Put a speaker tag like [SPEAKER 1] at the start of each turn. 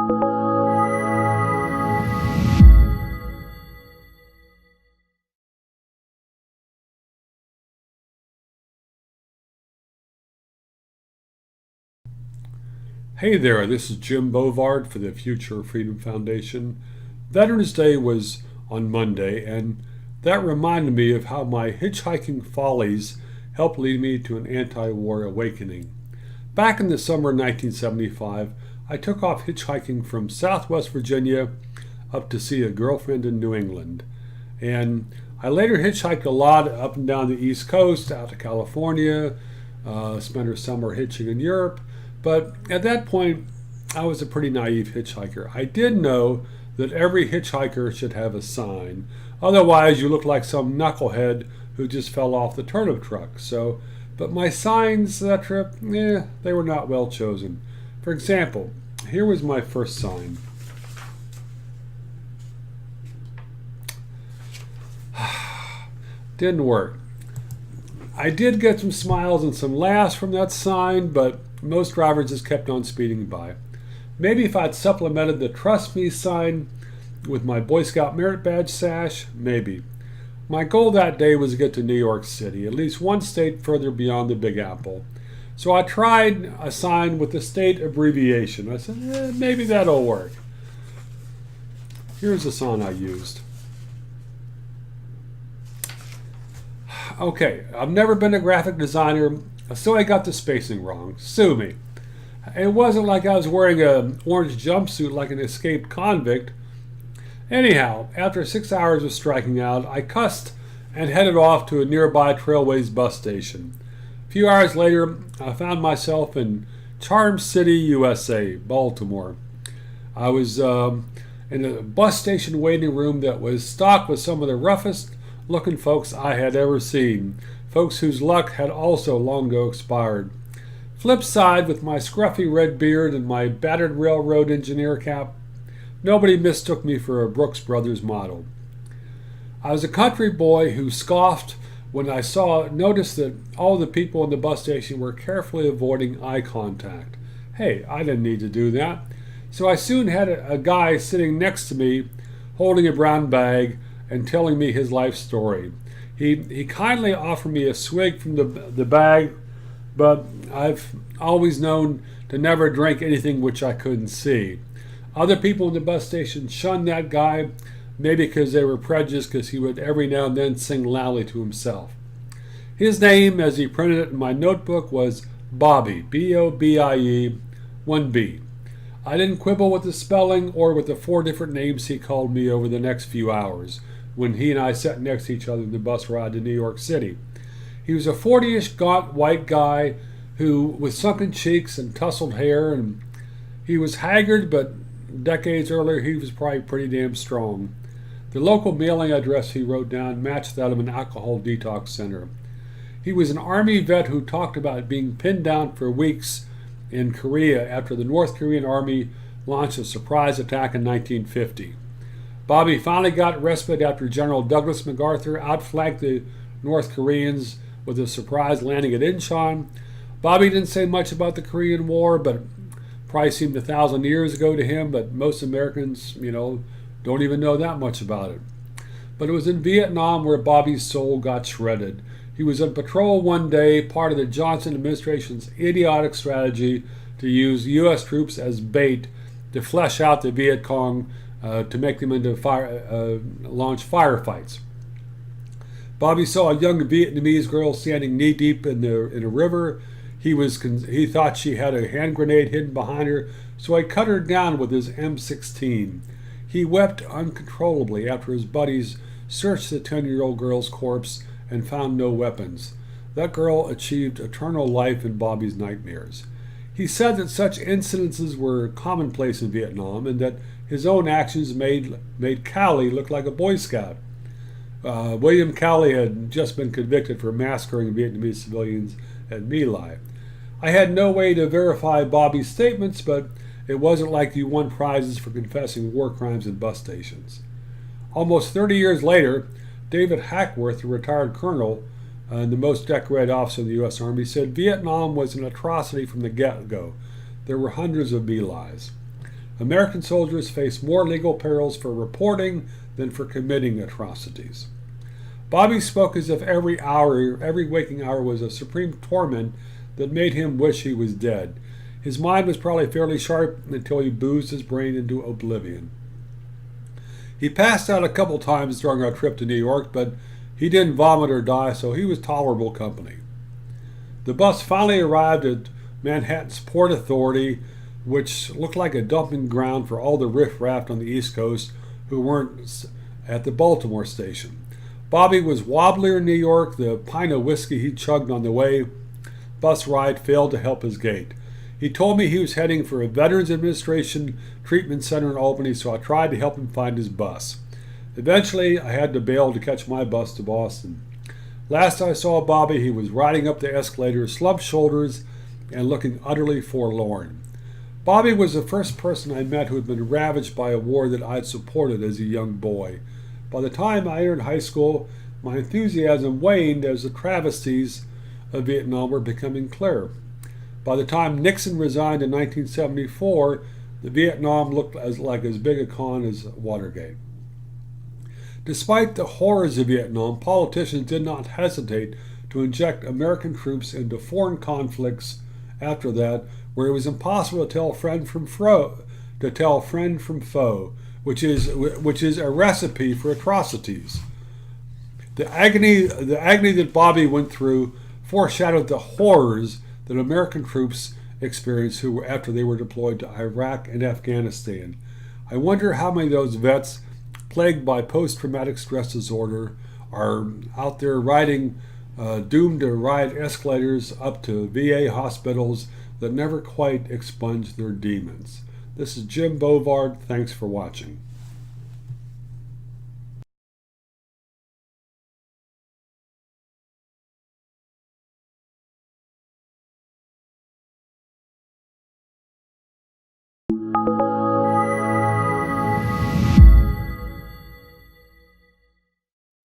[SPEAKER 1] Hey there, this is Jim Bovard for the Future Freedom Foundation. Veterans Day was on Monday, and that reminded me of how my hitchhiking follies helped lead me to an anti war awakening. Back in the summer of 1975, I took off hitchhiking from Southwest Virginia up to see a girlfriend in New England. And I later hitchhiked a lot up and down the East Coast, out to California, spent a summer hitching in Europe. But at that point, I was a pretty naive hitchhiker. I did know that every hitchhiker should have a sign. Otherwise, you look like some knucklehead who just fell off the turnip truck. But my signs that trip, they were not well chosen. For example, here was my first sign. Didn't work. I did get some smiles and some laughs from that sign, but most drivers just kept on speeding by. Maybe if I'd supplemented the Trust Me sign with my Boy Scout merit badge sash, maybe. My goal that day was to get to New York City, at least one state further beyond the Big Apple. So I tried a sign with the state abbreviation. I said, maybe that'll work. Here's the sign I used. Okay, I've never been a graphic designer, so I got the spacing wrong. Sue me. It wasn't like I was wearing an orange jumpsuit like an escaped convict. Anyhow, after 6 hours of striking out, I cussed and headed off to a nearby Trailways bus station. A few hours later, I found myself in Charm City, USA, Baltimore. I was in a bus station waiting room that was stocked with some of the roughest looking folks I had ever seen, folks whose luck had also long ago expired. Flip side, with my scruffy red beard and my battered railroad engineer cap, nobody mistook me for a Brooks Brothers model. I was a country boy who scoffed when I noticed that all the people in the bus station were carefully avoiding eye contact. Hey, I didn't need to do that. So I soon had a guy sitting next to me holding a brown bag and telling me his life story. He kindly offered me a swig from the bag, but I've always known to never drink anything which I couldn't see. Other people in the bus station shunned that guy, maybe because they were prejudiced because he would every now and then sing loudly to himself. His name, as he printed it in my notebook, was Bobby, B-O-B-I-E, 1B. I didn't quibble with the spelling or with the 4 different names he called me over the next few hours when he and I sat next to each other in the bus ride to New York City. He was a 40-ish gaunt white guy who, with sunken cheeks and tousled hair, and he was haggard, but decades earlier he was probably pretty damn strong. The local mailing address he wrote down matched that of an alcohol detox center. He was an Army vet who talked about being pinned down for weeks in Korea after the North Korean Army launched a surprise attack in 1950. Bobby finally got respite after General Douglas MacArthur outflanked the North Koreans with a surprise landing at Incheon. Bobby didn't say much about the Korean War, but probably seemed 1,000 years ago to him, but most Americans, don't even know that much about it. But it was in Vietnam where Bobby's soul got shredded. He was on patrol one day, part of the Johnson administration's idiotic strategy to use U.S. troops as bait to flesh out the Viet Cong to make them into launch firefights. Bobby saw a young Vietnamese girl standing knee-deep in a river. He thought she had a hand grenade hidden behind her, so he cut her down with his M16. He wept uncontrollably after his buddies searched the 10-year-old girl's corpse and found no weapons. That girl achieved eternal life in Bobby's nightmares. He said that such incidences were commonplace in Vietnam and that his own actions made Cowley look like a Boy Scout. William Cowley had just been convicted for massacring Vietnamese civilians at My Lai. I had no way to verify Bobby's statements, but it wasn't like you won prizes for confessing war crimes in bus stations. Almost 30 years later, David Hackworth, a retired colonel and the most decorated officer in the U.S. Army, said Vietnam was an atrocity from the get-go. There were hundreds of My Lais. American soldiers face more legal perils for reporting than for committing atrocities. Bobby spoke as if every waking hour was a supreme torment that made him wish he was dead. His mind was probably fairly sharp until he boozed his brain into oblivion. He passed out a couple times during our trip to New York, but he didn't vomit or die, so he was tolerable company. The bus finally arrived at Manhattan's Port Authority, which looked like a dumping ground for all the riffraff on the East Coast who weren't at the Baltimore station. Bobby was wobblier in New York. The pint of whiskey he chugged on the bus ride failed to help his gait. He told me he was heading for a Veterans Administration treatment center in Albany, so I tried to help him find his bus. Eventually, I had to bail to catch my bus to Boston. Last I saw Bobby, he was riding up the escalator, slumped shoulders, and looking utterly forlorn. Bobby was the first person I met who had been ravaged by a war that I'd supported as a young boy. By the time I entered high school, my enthusiasm waned as the travesties of Vietnam were becoming clear. By the time Nixon resigned in 1974, the Vietnam looked like as big a con as Watergate. Despite the horrors of Vietnam, politicians did not hesitate to inject American troops into foreign conflicts after that, where it was impossible to tell friend from foe, which is a recipe for atrocities. The agony that Bobby went through foreshadowed the horrors that American troops experienced after they were deployed to Iraq and Afghanistan. I wonder how many of those vets plagued by post-traumatic stress disorder are out there doomed to ride escalators up to VA hospitals that never quite expunge their demons. This is Jim Bovard. Thanks for watching.